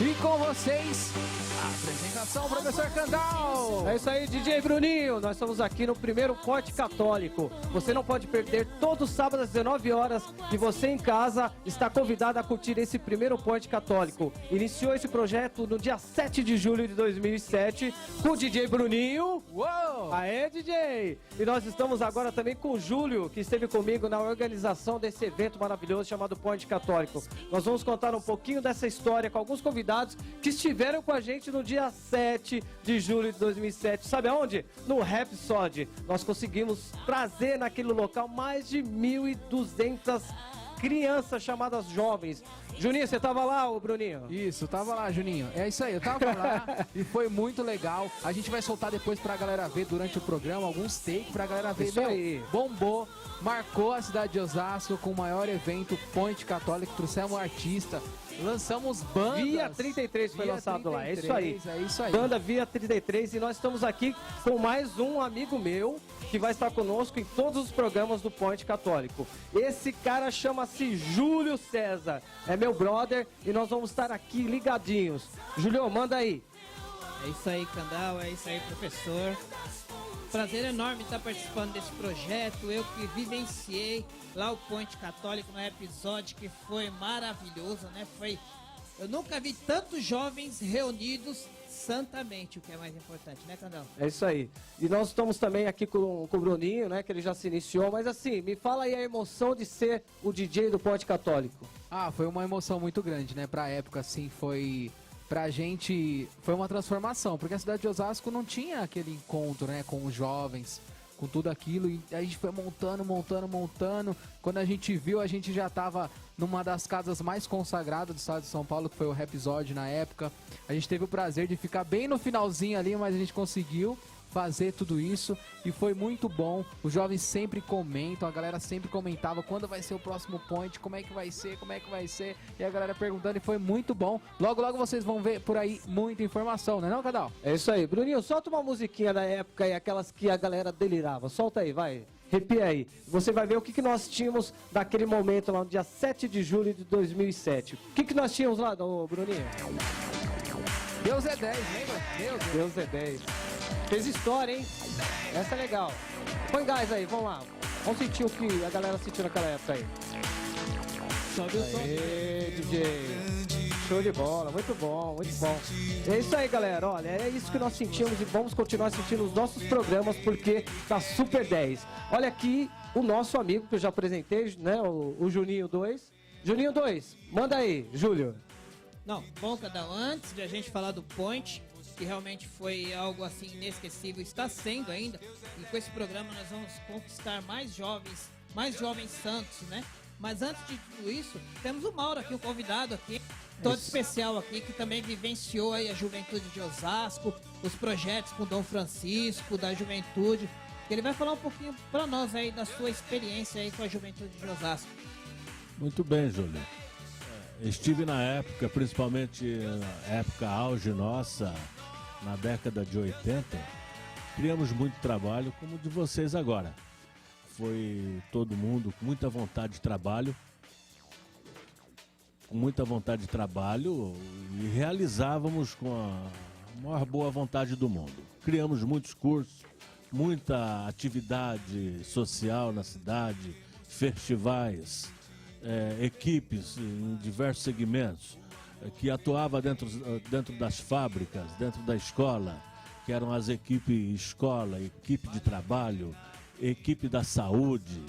E com vocês, a apresentação, professor Candal. É isso aí, DJ Bruninho. Nós estamos aqui no primeiro Ponte Católico. Você não pode perder todo sábado às 19 horas e você em casa está convidado a curtir esse primeiro Ponte Católico. Iniciou esse projeto no dia 7 de julho de 2007 com o DJ Bruninho. Uou! Aê, DJ! E nós estamos agora também com o Júlio, que esteve comigo na organização desse evento maravilhoso chamado Ponte Católico. Nós vamos contar um pouquinho dessa história com alguns convidados que estiveram com a gente no dia 7 de julho de 2007. Sabe aonde? No Rhapsody. Nós conseguimos trazer naquele local mais de 1.200 crianças chamadas jovens. Juninho, você tava lá, ô Bruninho? Isso, tava lá, Juninho. É isso aí, eu tava lá e foi muito legal. A gente vai soltar depois pra galera ver durante o programa, alguns takes pra galera ver. Isso aí. Bombou, marcou a cidade de Osasco com o maior evento Ponte Católico, trouxemos um artista, lançamos bandas. Via 33 foi lançado 33, lá, é isso aí. É isso aí. Banda Via 33 e nós estamos aqui com mais um amigo meu que vai estar conosco em todos os programas do Ponte Católico. Esse cara chama-se Júlio César, é meu brother e nós vamos estar aqui ligadinhos. Júlio, manda aí. É isso aí, Candal, é isso aí, professor. Prazer enorme estar participando desse projeto, eu que vivenciei lá o Ponte Católico no episódio que foi maravilhoso, né? Eu nunca vi tantos jovens reunidos santamente, o que é mais importante, né, Candal? É isso aí. E nós estamos também aqui com o Bruninho, né, que ele já se iniciou, mas assim, me fala aí a emoção de ser o DJ do Ponte Católico. Ah, foi uma emoção muito grande, né? Pra época, assim, pra gente, foi uma transformação, porque a cidade de Osasco não tinha aquele encontro, né, com os jovens, com tudo aquilo, e a gente foi montando. Quando a gente viu, a gente já tava numa das casas mais consagradas do estado de São Paulo, que foi o Rhapsody na época. A gente teve o prazer de ficar bem no finalzinho ali, mas a gente conseguiu fazer tudo isso e foi muito bom. Os jovens sempre comentam, a galera sempre comentava quando vai ser o próximo point, como é que vai ser, e a galera perguntando, e foi muito bom. Logo vocês vão ver por aí muita informação, né não, Cadal? É isso aí. Bruninho, solta uma musiquinha da época aí, aquelas que a galera delirava. Solta aí, vai. Arrepia aí. Você vai ver o que nós tínhamos naquele momento lá no dia 7 de julho de 2007. O que nós tínhamos lá, Bruninho? Deus é 10, lembra? Deus é 10. Fez história, hein? Essa é legal. Põe gás aí, vamos lá. Vamos sentir o que a galera sentiu naquela época aí. Sobe o som. Aê, DJ. Show de bola, muito bom, muito bom. É isso aí, galera. Olha, é isso que nós sentimos e vamos continuar sentindo nos nossos programas porque tá super 10. Olha aqui o nosso amigo que eu já apresentei, né? O Juninho 2. Juninho 2, manda aí, Júlio. Não, bom, Candal, antes de a gente falar do Ponte, que realmente foi algo assim inesquecível, está sendo ainda, e com esse programa nós vamos conquistar mais jovens santos, né? Mas antes de tudo isso, temos o Mauro aqui, um convidado aqui, todo especial aqui, que também vivenciou aí a juventude de Osasco, os projetos com o Dom Francisco, da juventude, ele vai falar um pouquinho para nós aí da sua experiência aí com a juventude de Osasco. Muito bem, Júlio. Estive na época, principalmente na época auge nossa, na década de 80, criamos muito trabalho, como o de vocês agora. Foi todo mundo com muita vontade de trabalho, e realizávamos com a maior boa vontade do mundo. Criamos muitos cursos, muita atividade social na cidade, festivais, equipes em diversos segmentos, que atuava dentro das fábricas, dentro da escola, que eram as equipes escola, equipe de trabalho, equipe da saúde,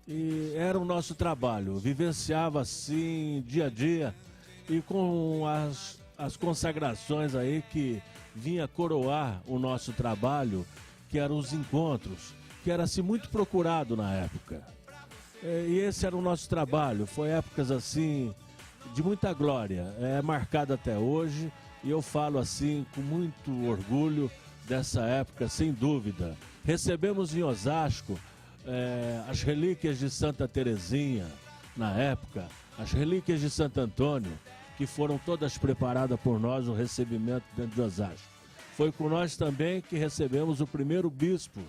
e era o nosso trabalho, vivenciava assim dia a dia e com as consagrações aí que vinha coroar o nosso trabalho, que eram os encontros, que era assim muito procurado na época. E esse era o nosso trabalho, foi épocas assim de muita glória, é marcado até hoje, e eu falo assim com muito orgulho dessa época, sem dúvida. Recebemos em Osasco as relíquias de Santa Terezinha, na época, as relíquias de Santo Antônio, que foram todas preparadas por nós, o recebimento dentro de Osasco. Foi com nós também que recebemos o primeiro bispo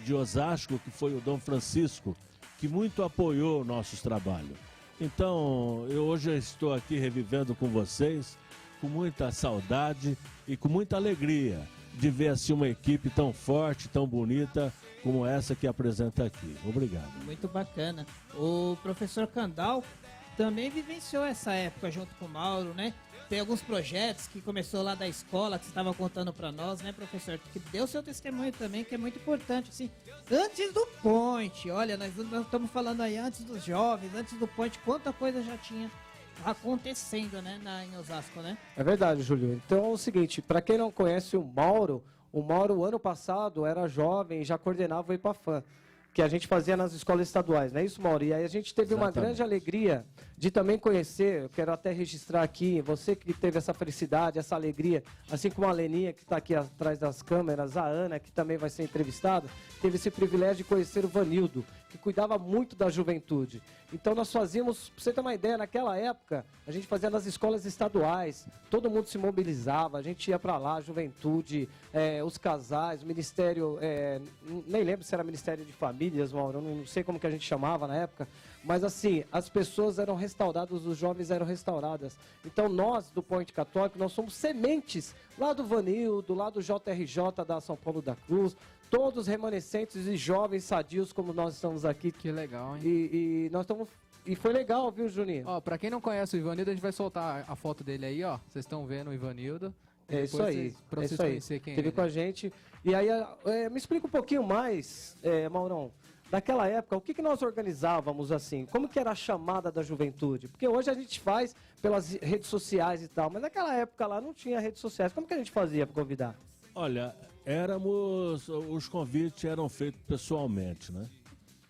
de Osasco, que foi o Dom Francisco, que muito apoiou nossos trabalhos. Então, eu hoje estou aqui revivendo com vocês, com muita saudade e com muita alegria de ver assim uma equipe tão forte, tão bonita como essa que apresenta aqui. Obrigado. Muito bacana. O professor Candal também vivenciou essa época junto com o Mauro, né? Tem alguns projetos que começou lá da escola, que você estava contando para nós, né, professor? Que deu seu testemunho também, que é muito importante, assim. Antes do Point, olha, nós estamos falando aí antes dos jovens, antes do Point, quanta coisa já tinha acontecendo, né, em Osasco, né? É verdade, Júlio. Então é o seguinte, para quem não conhece o Mauro ano passado era jovem e já coordenava o IPAFAN, que a gente fazia nas escolas estaduais, não é isso, Mauro? E aí a gente teve uma grande alegria de também conhecer, eu quero até registrar aqui, você que teve essa felicidade, essa alegria, assim como a Leninha, que está aqui atrás das câmeras, a Ana, que também vai ser entrevistada, teve esse privilégio de conhecer o Vanildo, que cuidava muito da juventude. Então nós fazíamos, para você ter uma ideia, naquela época, a gente fazia nas escolas estaduais, todo mundo se mobilizava, a gente ia para lá, a juventude, os casais, o ministério, nem lembro se era Ministério de Famílias, Mauro, eu não sei como que a gente chamava na época, mas assim, as pessoas eram restauradas, os jovens eram restauradas. Então nós, do Point Católico, nós somos sementes lá do Vanildo, lá do JRJ da São Paulo da Cruz, todos remanescentes e jovens sadios como nós estamos aqui. Que legal, hein? E nós estamos... E foi legal, viu, Juninho? Ó, pra quem não conhece o Ivanildo, a gente vai soltar a foto dele aí, ó. Vocês estão vendo o Ivanildo. É isso aí. Pra É vocês isso aí. conhecerem quem Teve é. com a gente. E aí, me explica um pouquinho mais, Maurão, daquela época, o que nós organizávamos assim? Como que era a chamada da juventude? Porque hoje a gente faz pelas redes sociais e tal, mas naquela época lá não tinha redes sociais. Como que a gente fazia para convidar? Olha, os convites eram feitos pessoalmente, né?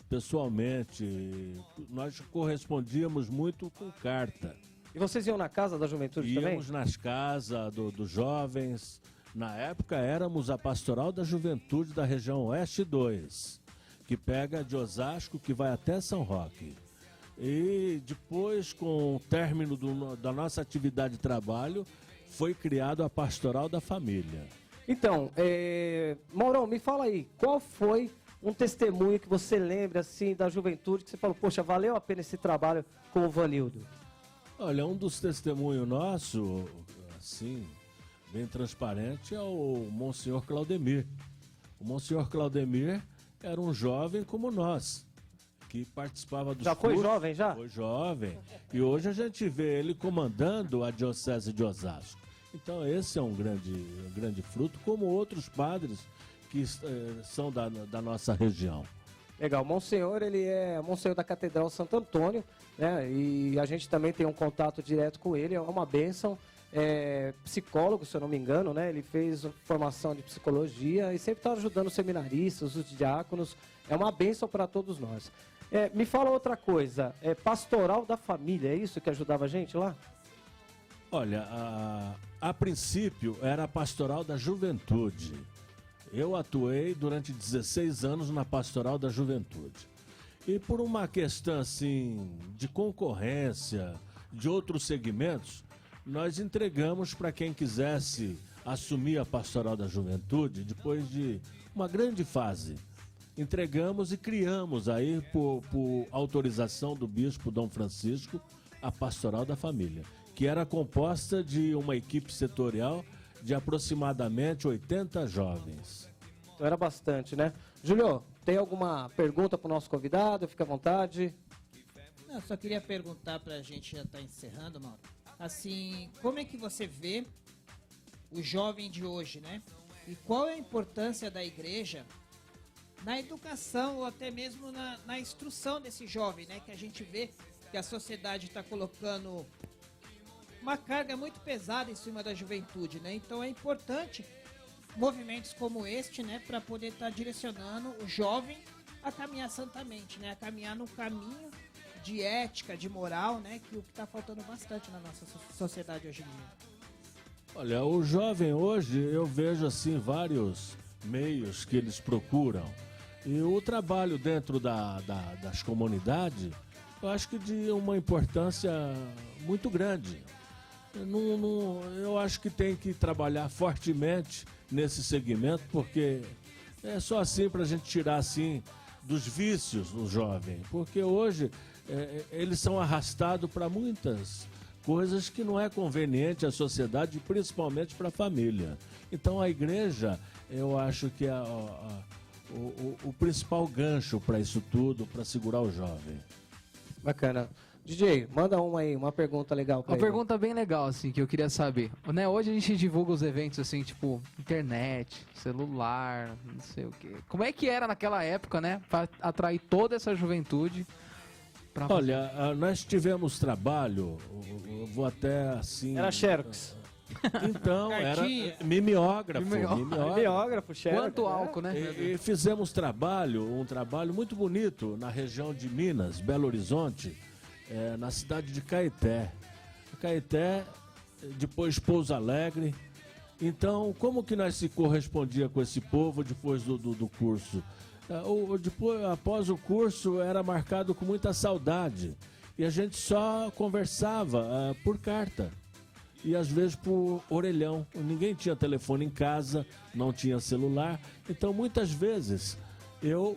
Pessoalmente, nós correspondíamos muito com carta. E vocês iam na casa da juventude também? Íamos nas casas dos jovens. Na época éramos a Pastoral da Juventude da região Oeste 2, que pega de Osasco, que vai até São Roque. E depois, com o término da nossa atividade de trabalho, foi criado a Pastoral da Família. Então, Maurão, me fala aí, qual foi um testemunho que você lembra assim da juventude, que você falou, poxa, valeu a pena esse trabalho com o Vanildo? Olha, um dos testemunhos nosso, assim, bem transparente, é o Monsenhor Claudemir. O Monsenhor Claudemir era um jovem como nós, que participava dos Já foi cursos. jovem, já? Foi jovem. E hoje a gente vê ele comandando a Diocese de Osasco. Então esse é um grande fruto, como outros padres que são da nossa região. Legal, Monsenhor, ele é Monsenhor da Catedral Santo Antônio, né? E a gente também tem um contato direto com ele, é uma bênção. Psicólogo, se eu não me engano, né? Ele fez formação de psicologia e sempre está ajudando os seminaristas, os diáconos. É uma bênção para todos nós. Me fala outra coisa, pastoral da família, é isso que ajudava a gente lá? Olha, a princípio era a Pastoral da Juventude. Eu atuei durante 16 anos na Pastoral da Juventude. E por uma questão assim de concorrência de outros segmentos, nós entregamos para quem quisesse assumir a Pastoral da Juventude depois de uma grande fase. Entregamos e criamos aí, por autorização do bispo Dom Francisco, a Pastoral da Família, que era composta de uma equipe setorial de aproximadamente 80 jovens. Então era bastante, né? Júlio, tem alguma pergunta para o nosso convidado? Fica à vontade. Não, só queria perguntar pra gente, já tá encerrando, Mauro. Assim, como é que você vê o jovem de hoje, né? E qual é a importância da igreja na educação ou até mesmo na instrução desse jovem, né? Que a gente vê que a sociedade está colocando uma carga muito pesada em cima da juventude, né? Então é importante movimentos como este, né? Para poder estar direcionando o jovem a caminhar santamente, né? A caminhar no caminho de ética, de moral, né? Que o que está faltando bastante na nossa sociedade hoje em dia. Olha, o jovem hoje, eu vejo assim vários meios que eles procuram. E o trabalho dentro das comunidades, eu acho que de uma importância muito grande. Eu acho que tem que trabalhar fortemente nesse segmento, porque é só assim para a gente tirar assim dos vícios o jovem. Porque hoje eles são arrastados para muitas coisas que não é conveniente à sociedade, principalmente para a família. Então a igreja, eu acho que é o principal gancho para isso tudo, para segurar o jovem. Bacana. DJ, manda uma aí, uma pergunta legal pra Uma ele. pergunta bem legal, assim, que eu queria saber. Né, hoje a gente divulga os eventos, assim, tipo, internet, celular, não sei o quê. Como é que era naquela época, né? Pra atrair toda essa juventude pra fazer? Olha, nós tivemos trabalho, eu vou até assim... Era Xerox. Então, era Cartinha. mimeógrafo. Bibliógrafo, Xerox. Quanto álcool, né? E fizemos um trabalho muito bonito na região de Minas, Belo Horizonte, na cidade de Caeté. Caeté, depois Pouso Alegre. Então, como que nós se correspondia com esse povo depois do curso? Após o curso, era marcado com muita saudade. E a gente só conversava por carta. E às vezes por orelhão. Ninguém tinha telefone em casa, não tinha celular. Então muitas vezes eu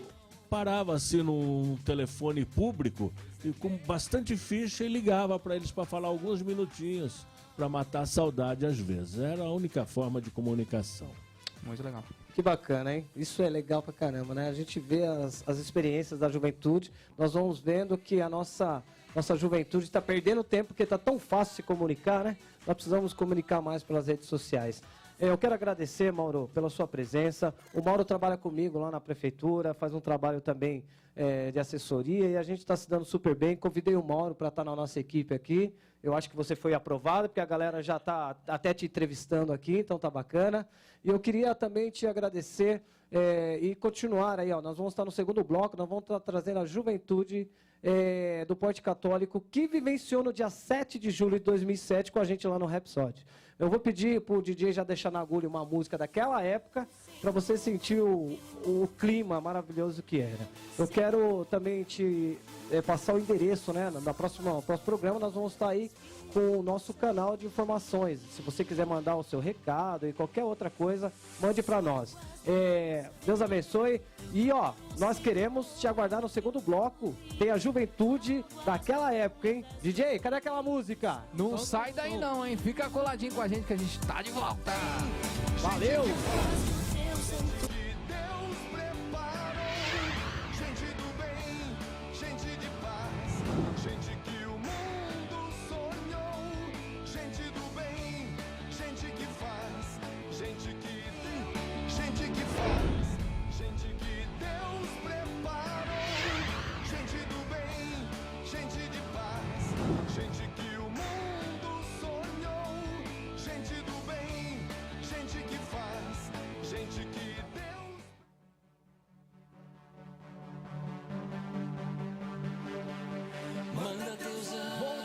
parava assim num telefone público e com bastante ficha e ligava para eles para falar alguns minutinhos, para matar a saudade às vezes. Era a única forma de comunicação. Muito legal. Que bacana, hein? Isso é legal pra caramba, né? A gente vê as experiências da juventude, nós vamos vendo que a nossa juventude está perdendo tempo porque está tão fácil se comunicar, né? Nós precisamos comunicar mais pelas redes sociais. Eu quero agradecer, Mauro, pela sua presença. O Mauro trabalha comigo lá na prefeitura, faz um trabalho também de assessoria e a gente está se dando super bem. Convidei o Mauro para estar na nossa equipe aqui. Eu acho que você foi aprovado, porque a galera já está até te entrevistando aqui, então tá bacana. E eu queria também te agradecer e continuar aí, ó. Nós vamos estar no segundo bloco, nós vamos estar trazendo a juventude do Porte Católico, que vivenciou no dia 7 de julho de 2007 com a gente lá no Rhapsody. Eu vou pedir para o DJ já deixar na agulha uma música daquela época, para você sentir o clima maravilhoso que era. Eu quero também te passar o endereço, né? No próximo programa nós vamos estar aí com o nosso canal de informações. Se você quiser mandar o seu recado e qualquer outra coisa, mande para nós. Deus abençoe. E ó, nós queremos te aguardar no segundo bloco. Tem a juventude daquela época, hein? DJ, cadê aquela música? Não sai daí não, hein? Fica coladinho com a gente que a gente tá de volta. Valeu!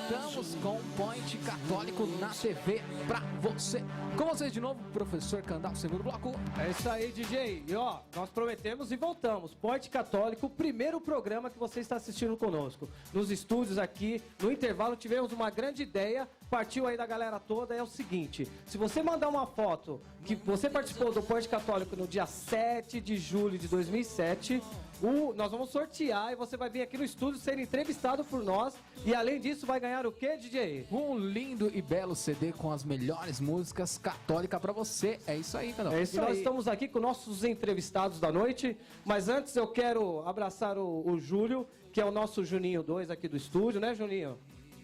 Voltamos com o Point Católico na TV pra você. Com vocês de novo, professor Candal, segundo bloco. É isso aí, DJ. E ó, nós prometemos e voltamos. Porte Católico, o primeiro programa que você está assistindo conosco. Nos estúdios aqui, no intervalo, tivemos uma grande ideia. Partiu aí da galera toda. É o seguinte: se você mandar uma foto que você participou do Porte Católico no dia 7 de julho de 2007, nós vamos sortear e você vai vir aqui no estúdio ser entrevistado por nós. E além disso, vai ganhar o quê, DJ? Um lindo e belo CD com as melhores músicas católicas pra você. É isso aí, Candal. É isso aí. Nós estamos aqui com nossos entrevistados da noite, mas antes eu quero abraçar o Júlio, que é o nosso Juninho 2 aqui do estúdio, né, Juninho?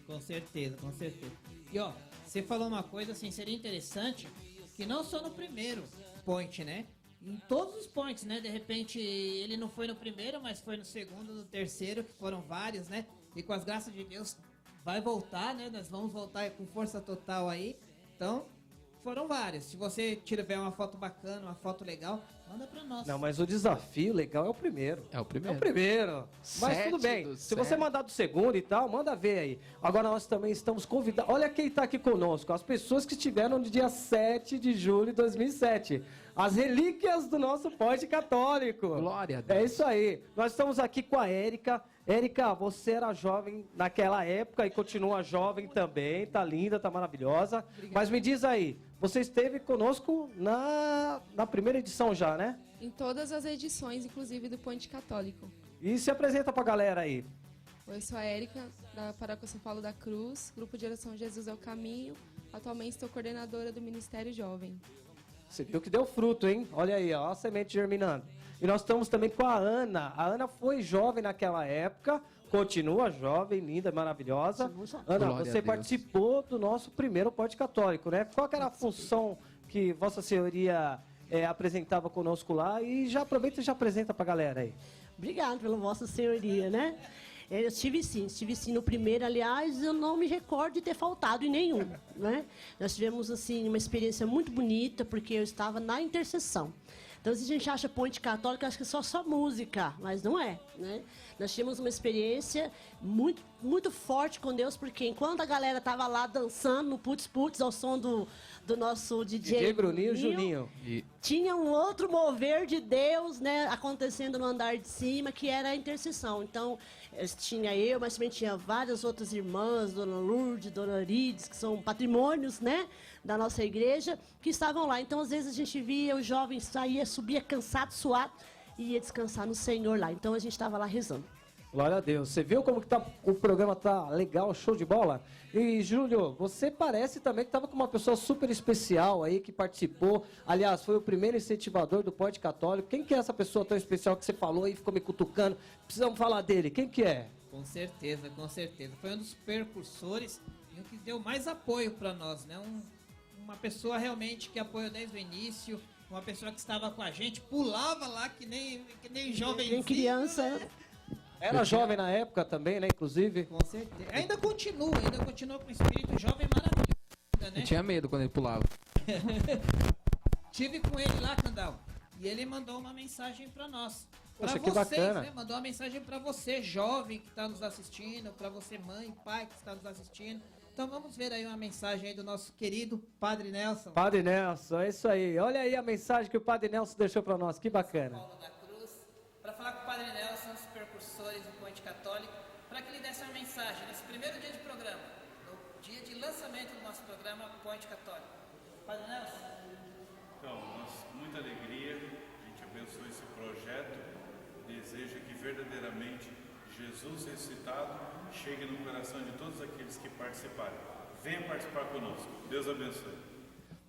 Com certeza, com certeza. E ó, você falou uma coisa assim, seria interessante, que não só no primeiro point, né? Em todos os points, né? De repente ele não foi no primeiro, mas foi no segundo, no terceiro, que foram vários, né? E com as graças de Deus vai voltar, né? Nós vamos voltar com força total aí. Então, foram vários. Se você tiver uma foto bacana, uma foto legal, manda pra nós. Não, mas o desafio legal é o primeiro. É o primeiro. É o primeiro. Mas 7 tudo bem. do Se você 7. mandar do segundo e tal, manda ver aí. Agora nós também estamos convidados. Olha quem está aqui conosco. As pessoas que estiveram no dia 7 de julho de 2007. As relíquias do nosso Porte Católico. Glória a Deus. É isso aí. Nós estamos aqui com a Érica. Érica, você era jovem naquela época e continua jovem também. Tá linda, tá maravilhosa. Obrigada. Mas me diz aí, você esteve conosco na primeira edição já, né? Em todas as edições, inclusive do Ponte Católico. E se apresenta pra galera aí. Eu sou a Érica, da Paróquia São Paulo da Cruz, Grupo de Oração Jesus é o Caminho. Atualmente estou coordenadora do Ministério Jovem. Você viu que deu fruto, hein? Olha aí, ó, a semente germinando. E nós estamos também com a Ana. A Ana foi jovem naquela época, continua jovem, linda, maravilhosa. Ana, Glória a você Deus. participou do nosso primeiro Pod Católico, né? Qual que era a função que Vossa Senhoria apresentava conosco lá? E já aproveita e já apresenta pra galera aí. Obrigado pela Vossa Senhoria, né? Eu estive sim no primeiro, aliás, eu não me recordo de ter faltado em nenhum, né? Nós tivemos, assim, uma experiência muito bonita, porque eu estava na intercessão. Então, se a gente acha ponte católica, acho que é só música, mas não é, né? Nós tivemos uma experiência muito, muito forte com Deus, porque enquanto a galera estava lá dançando no putz-putz ao som do nosso DJ Bruninho e Juninho. tinha um outro mover de Deus, né, acontecendo no andar de cima, que era a intercessão. Então, tinha eu, mas também tinha várias outras irmãs, Dona Lourdes, Dona Arides, que são patrimônios, né, da nossa igreja, que estavam lá. Então, às vezes, a gente via os jovens sair, subia cansado, suado, e ia descansar no Senhor lá. Então, a gente estava lá rezando. Glória a Deus. Você viu como que o programa tá legal, show de bola? E, Júlio, você parece também que estava com uma pessoa super especial aí, que participou. Aliás, foi o primeiro incentivador do Pod Católico. Quem que é essa pessoa tão especial que você falou aí, ficou me cutucando? Precisamos falar dele. Quem que é? Com certeza, com certeza. Foi um dos precursores e o que deu mais apoio para nós, né? Uma pessoa realmente que apoiou desde o início, uma pessoa que estava com a gente, pulava lá que nem jovem. Tem criança. Era jovem na época também, né, inclusive. Com certeza. Ainda continua com o espírito jovem maravilhoso, né? Eu tinha medo quando ele pulava. Tive com ele lá, Candal, e ele mandou uma mensagem para nós. Para Poxa, que vocês, bacana. né? Mandou uma mensagem para você, jovem que está nos assistindo, para você, mãe, pai que está nos assistindo. Então vamos ver aí uma mensagem aí do nosso querido Padre Nelson. Padre Nelson, é isso aí. Olha aí a mensagem que o Padre Nelson deixou para nós. Que bacana. Paulo da Cruz, para falar com o Padre Nelson, os precursores do Ponte Católico, para que ele desse uma mensagem nesse primeiro dia de programa, no dia de lançamento do nosso programa Ponte Católico. Padre Nelson. Então, nós, com muita alegria, a gente abençoa esse projeto, deseja que verdadeiramente Jesus ressuscitado chegue no coração de todos aqueles que participarem. Venha participar conosco. Deus abençoe.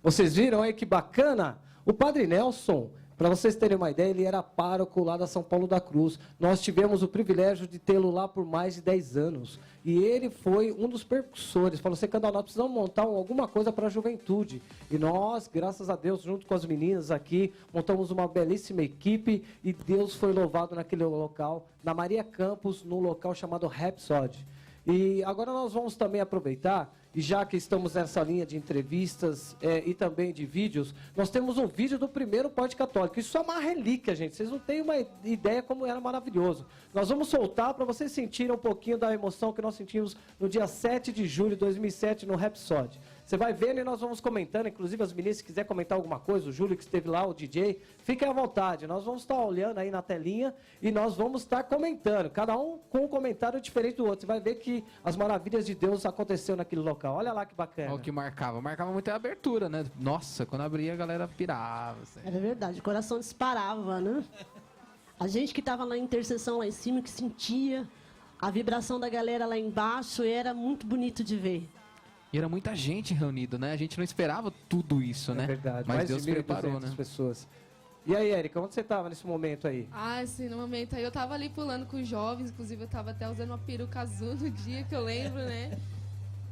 Vocês viram aí que bacana? O Padre Nelson, para vocês terem uma ideia, ele era pároco lá da São Paulo da Cruz. Nós tivemos o privilégio de tê-lo lá por mais de 10 anos. E ele foi um dos percussores. Falou assim, Candal, nós precisamos montar alguma coisa para a juventude. E nós, graças a Deus, junto com as meninas aqui, montamos uma belíssima equipe e Deus foi louvado naquele local, na Maria Campos, no local chamado Rhapsody. E agora nós vamos também aproveitar, e já que estamos nessa linha de entrevistas e também de vídeos, nós temos um vídeo do primeiro Pod Católico. Isso é uma relíquia, gente. Vocês não têm uma ideia como era maravilhoso. Nós vamos soltar para vocês sentirem um pouquinho da emoção que nós sentimos no dia 7 de julho de 2007 no Rhapsody. Você vai vendo e nós vamos comentando, inclusive as meninas, se quiser comentar alguma coisa, o Júlio que esteve lá, o DJ, fiquem à vontade. Nós vamos estar olhando aí na telinha e nós vamos estar comentando, cada um com um comentário diferente do outro. Você vai ver que as maravilhas de Deus aconteceram naquele local. Olha lá que bacana. Olha o que marcava. Marcava muito a abertura, né? Nossa, quando abria a galera pirava. Assim. Era verdade, o coração disparava, né? A gente que estava na intercessão lá em cima, que sentia a vibração da galera lá embaixo, era muito bonito de ver. E era muita gente reunida, né? A gente não esperava tudo isso, né? É verdade, Mas mais Deus de 1.200 preparou, né? pessoas. E aí, Érica, onde você estava nesse momento aí? Ah, sim, no momento aí eu tava ali pulando com os jovens, inclusive eu tava até usando uma peruca azul no dia que eu lembro, né?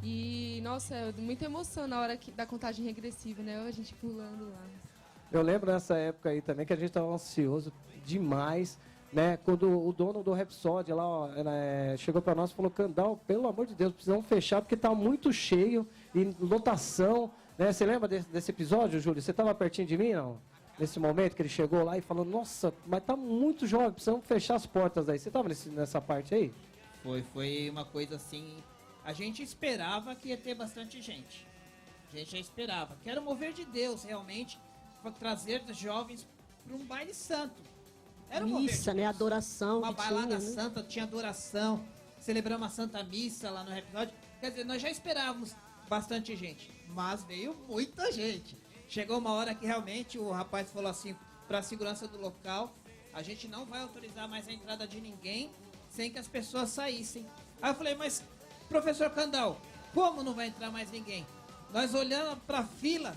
E, nossa, muita emoção na hora da contagem regressiva, né? A gente pulando lá. Eu lembro nessa época aí também que a gente estava ansioso demais, né? Quando o dono do Rhapsody lá ó, chegou para nós e falou, Candal, pelo amor de Deus, precisamos fechar porque tá muito cheio e lotação, né? Você lembra desse episódio, Júlio? Você estava pertinho de mim, não? Nesse momento que ele chegou lá e falou, nossa, mas tá muito jovem, precisamos fechar as portas aí. Você estava nessa parte aí? Foi uma coisa assim, a gente esperava que ia ter bastante gente. A gente já esperava, que era o mover de Deus realmente, para trazer os jovens para um baile santo. Era um mover Missa, de né? Deus. Adoração. Uma que bailada tinha, né? santa, tinha adoração, celebramos a Santa Missa lá no Rhapsody. Quer dizer, nós já esperávamos bastante gente, mas veio muita gente. Chegou uma hora que realmente o rapaz falou assim, para a segurança do local, a gente não vai autorizar mais a entrada de ninguém sem que as pessoas saíssem. Aí eu falei, mas Professor Candal, como não vai entrar mais ninguém? Nós olhamos para a fila,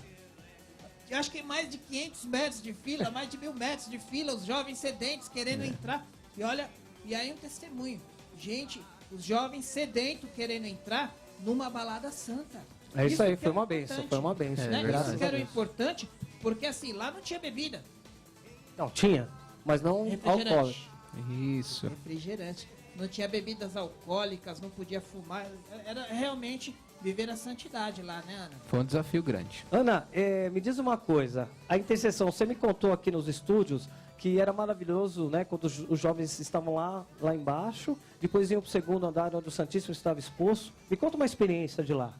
eu acho que é mais de 500 metros de fila, mais de 1000 metros de fila, os jovens sedentos querendo entrar. E olha, e aí um testemunho. Gente, os jovens sedentos querendo entrar numa balada santa. É isso aí, que foi era uma bênção, importante, foi uma bênção. né? graças Isso que a era Deus. importante, porque assim, lá não tinha bebida. Não, tinha, mas não Refrigerante. alcoólico. Isso. Refrigerante. Não tinha bebidas alcoólicas, não podia fumar. Era realmente viver a santidade lá, né, Ana? Foi um desafio grande. Ana, me diz uma coisa. A intercessão, você me contou aqui nos estúdios que era maravilhoso, né? Quando os jovens estavam lá embaixo, depois iam para o segundo andar onde o Santíssimo estava exposto. Me conta uma experiência de lá.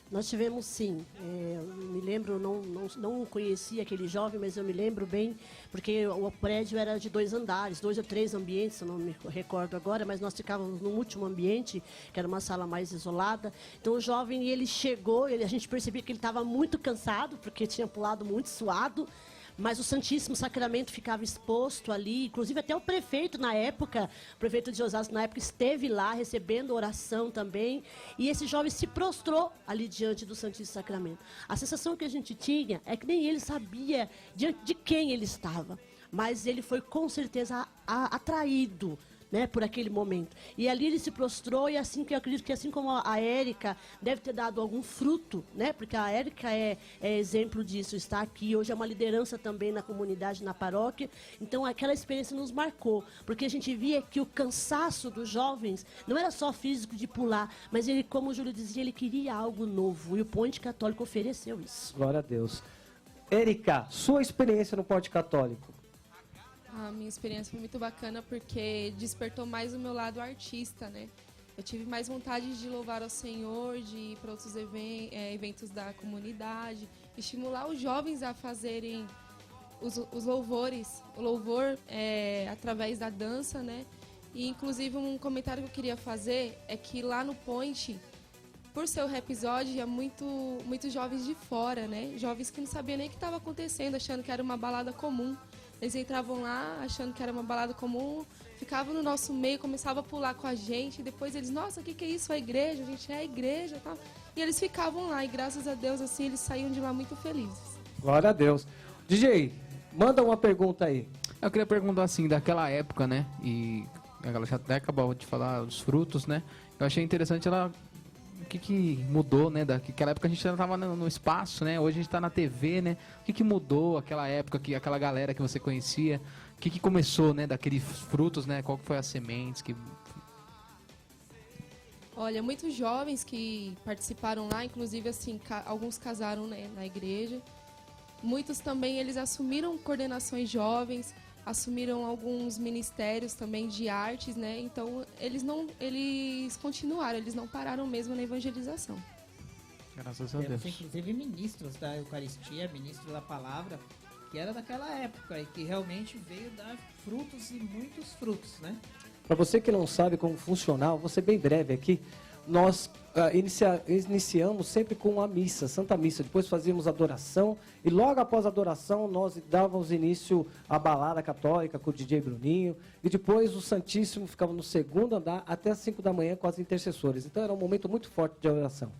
Nós tivemos sim, eu me lembro, não conhecia aquele jovem, mas eu me lembro bem, porque o prédio era de 2 andares, 2 ou 3 ambientes, eu não me recordo agora, mas nós ficávamos no último ambiente, que era uma sala mais isolada. Então o jovem, ele chegou, a gente percebia que ele estava muito cansado, porque tinha pulado muito suado, mas o Santíssimo Sacramento ficava exposto ali, inclusive até o prefeito na época, o prefeito de Osasco na época esteve lá recebendo oração também, e esse jovem se prostrou ali diante do Santíssimo Sacramento. A sensação que a gente tinha é que nem ele sabia diante de quem ele estava, mas ele foi com certeza atraído, né, por aquele momento. E ali ele se prostrou, e assim que eu acredito que assim como a Érica deve ter dado algum fruto, né, porque a Érica é exemplo disso, está aqui, hoje é uma liderança também na comunidade, na paróquia, então aquela experiência nos marcou, porque a gente via que o cansaço dos jovens não era só físico de pular, mas ele, como o Júlio dizia, ele queria algo novo, e o Ponte Católico ofereceu isso. Glória a Deus. Érica, sua experiência no Ponte Católico. A minha experiência foi muito bacana porque despertou mais o meu lado artista, né? Eu tive mais vontade de louvar ao Senhor, de ir para outros eventos da comunidade, estimular os jovens a fazerem os louvores, o louvor através da dança, né? E inclusive um comentário que eu queria fazer é que lá no Point, por ser o Rhapsody, ia muitos jovens de fora, né? Jovens que não sabiam nem o que estava acontecendo, achando que era uma balada comum. Eles entravam lá achando que era uma balada comum, ficavam no nosso meio, começavam a pular com a gente, e depois eles, nossa, o que é isso? A igreja? A gente é a igreja, tal. E eles ficavam lá, e graças a Deus, assim, eles saíam de lá muito felizes. Glória a Deus. DJ, manda uma pergunta aí. Eu queria perguntar assim, daquela época, né? E ela já até acabou de falar os frutos, né? Eu achei interessante ela. O que mudou, né? Daquela época a gente já estava no espaço, né? Hoje a gente está na TV, né? O que mudou aquela época, aquela galera que você conhecia? O que começou, né? Daqueles frutos, né? Qual que foi as sementes? Olha, muitos jovens que participaram lá, inclusive, assim, alguns casaram, né, na igreja. Muitos também, eles assumiram coordenações jovens, assumiram alguns ministérios também de artes, né? Então, eles continuaram, eles não pararam mesmo na evangelização. Graças a Deus. Temos inclusive ministros da Eucaristia, ministro da Palavra, que era daquela época e que realmente veio dar frutos e muitos frutos, né? Para você que não sabe como funcionar, vou ser bem breve aqui. Nós iniciamos sempre com a missa, Santa Missa. Depois fazíamos adoração e logo após a adoração nós dávamos início à balada católica com o DJ Bruninho. E depois o Santíssimo ficava no segundo andar até as 5 da manhã com as intercessores. Então era um momento muito forte de oração.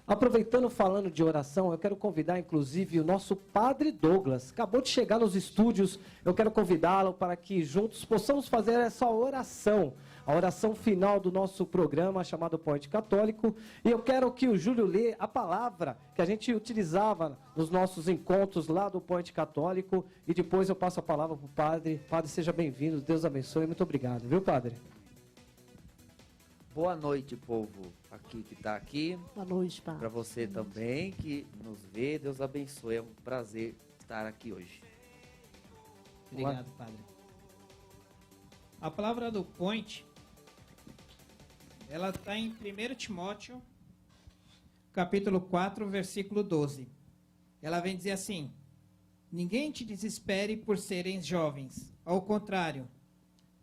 Aproveitando, falando de oração, eu quero convidar inclusive o nosso Padre Douglas. Acabou de chegar nos estúdios, eu quero convidá-lo para que juntos possamos fazer essa oração. A oração final do nosso programa chamado Ponte Católico. E eu quero que o Júlio lê a palavra que a gente utilizava nos nossos encontros lá do Ponte Católico. E depois eu passo a palavra para o Padre. Padre, seja bem-vindo, Deus abençoe. Muito obrigado, viu, Padre? Boa noite, povo aqui que está aqui. Boa noite, Padre. Para você também que nos vê, Deus abençoe. É um prazer estar aqui hoje. Obrigado, Padre. A palavra do Point, ela está em 1 Timóteo, capítulo 4, versículo 12. Ela vem dizer assim: ninguém te desespere por serem jovens. Ao contrário,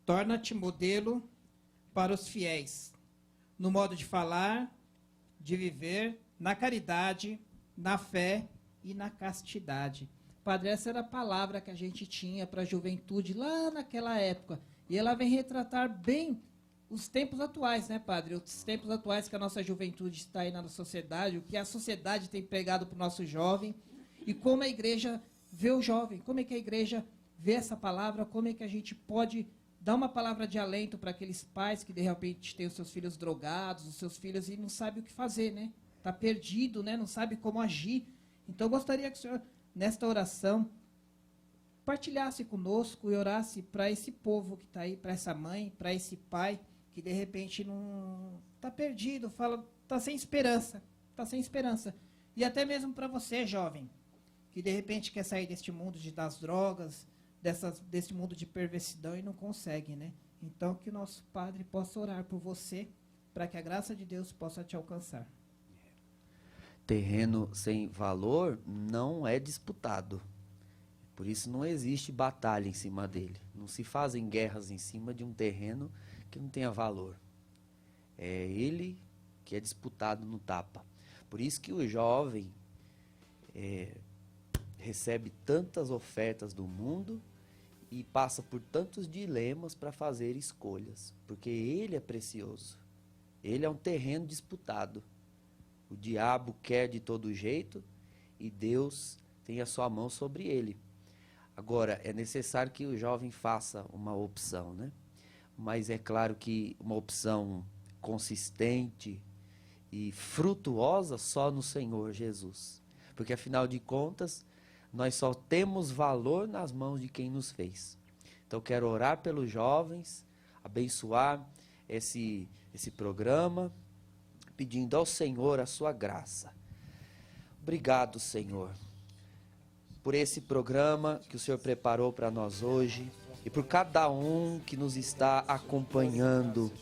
torna-te modelo para os fiéis, no modo de falar, de viver, na caridade, na fé e na castidade. Padre, essa era a palavra que a gente tinha para a juventude lá naquela época. E ela vem retratar bem os tempos atuais, né, padre? Os tempos atuais que a nossa juventude está aí na sociedade, o que a sociedade tem pregado para o nosso jovem, e como a igreja vê o jovem, como é que a igreja vê essa palavra, como é que a gente pode dar uma palavra de alento para aqueles pais que, de repente, têm os seus filhos drogados, os seus filhos, e não sabe o que fazer, né? Está perdido, né? Não sabe como agir. Então, eu gostaria que o senhor, nesta oração, partilhasse conosco e orasse para esse povo que está aí, para essa mãe, para esse pai, que de repente não está perdido, está sem esperança, E até mesmo para você, jovem, que de repente quer sair deste mundo das drogas, desse mundo de perversidão e não consegue, né? Então, que o nosso Padre possa orar por você, para que a graça de Deus possa te alcançar. Terreno sem valor não é disputado. Por isso não existe batalha em cima dele. Não se fazem guerras em cima de um terreno que não tenha valor. É ele que é disputado no tapa. Por isso que o jovem recebe tantas ofertas do mundo e passa por tantos dilemas para fazer escolhas. Porque ele é precioso. Ele é um terreno disputado. O diabo quer de todo jeito e Deus tem a sua mão sobre ele. Agora, é necessário que o jovem faça uma opção, né? Mas é claro que uma opção consistente e frutuosa só no Senhor Jesus. Porque, afinal de contas, nós só temos valor nas mãos de quem nos fez. Então, quero orar pelos jovens, abençoar esse programa, pedindo ao Senhor a sua graça. Obrigado, Senhor, por esse programa que o Senhor preparou para nós hoje e por cada um que nos está acompanhando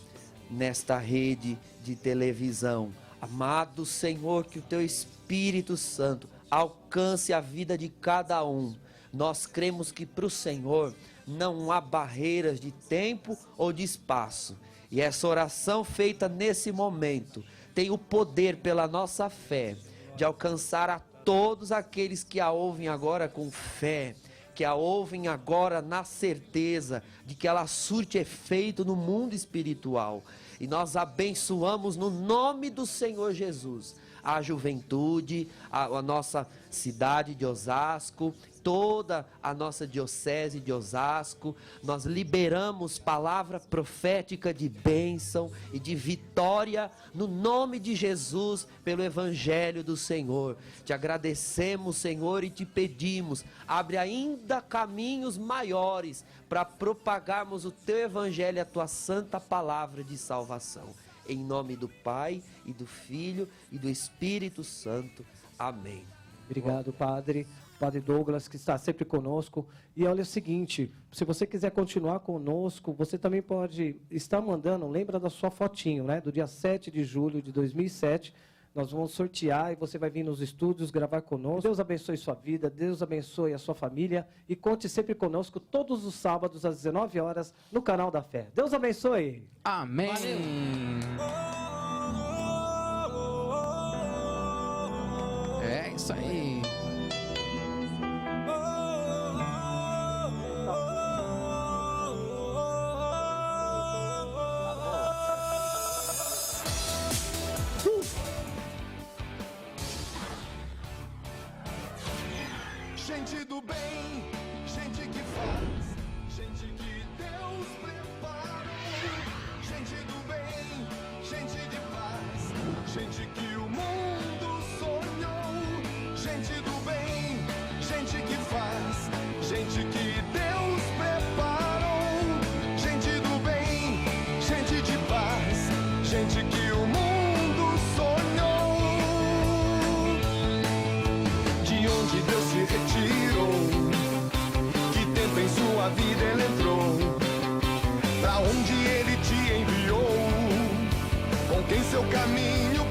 nesta rede de televisão. Amado Senhor, que o Teu Espírito Santo alcance a vida de cada um. Nós cremos que para o Senhor não há barreiras de tempo ou de espaço. E essa oração feita nesse momento tem o poder, pela nossa fé, de alcançar a todos aqueles que a ouvem agora com fé, que a ouvem agora na certeza de que ela surte efeito no mundo espiritual. E nós abençoamos no nome do Senhor Jesus a juventude, a nossa cidade de Osasco, toda a nossa diocese de Osasco. Nós liberamos palavra profética de bênção e de vitória no nome de Jesus pelo Evangelho do Senhor. Te agradecemos, Senhor, e te pedimos, abre ainda caminhos maiores para propagarmos o Teu Evangelho e a Tua santa palavra de salvação. Em nome do Pai, e do Filho, e do Espírito Santo. Amém. Obrigado, Padre. Padre Douglas, que está sempre conosco. E olha o seguinte, se você quiser continuar conosco, você também pode estar mandando, lembra da sua fotinho, né? Do dia 7 de julho de 2007, nós vamos sortear e você vai vir nos estúdios gravar conosco. Deus abençoe sua vida, Deus abençoe a sua família e conte sempre conosco todos os sábados às 19 horas no Canal da Fé. Deus abençoe. Amém. É isso aí. Gente do bem, gente que faz, gente que Deus preparou. Gente do bem, gente de paz, gente que o mundo sonhou. Gente do bem, gente que faz, gente que Deus preparou. Gente do bem, gente de paz, gente que o mundo sonhou. De onde Deus se retirou, que tempo em sua vida ele entrou, pra onde ele te enviou, com quem seu caminho